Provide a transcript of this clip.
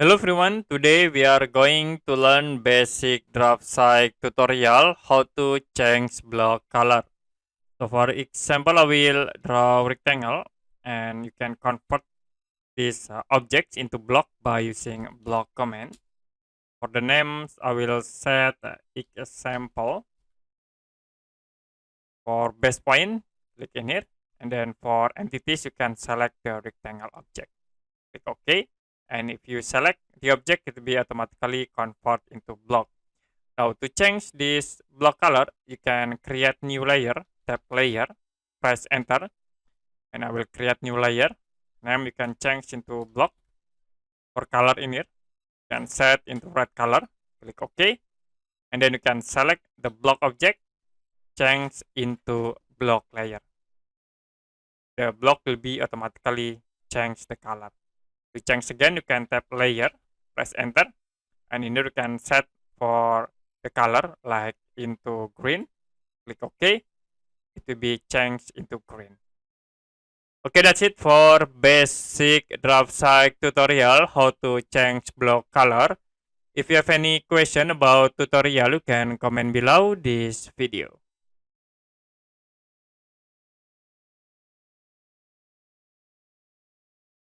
Hello everyone, today we are going to learn basic Draftsight tutorial how to change block color. So for example, I will draw rectangle and you can convert these objects into block by using block command. For the names, I will set example. For base point, click in here, and then for entities, you can select the rectangle object. Click OK. And if you select the object, it will be automatically convert into block. Now to change this block color, you can create new layer, tap layer, press enter, and I will create new layer. Name you can change into block. For color in here, you can set into red color, click OK, and then you can select the block object, change into block layer. The block will be automatically change the color. To change again, you can tap layer, press enter, and in here you can set for the color like into green, click OK, it will be changed into green. Okay, that's it for basic Draftsight tutorial how to change block color. If you have any question about tutorial, you can comment below this video.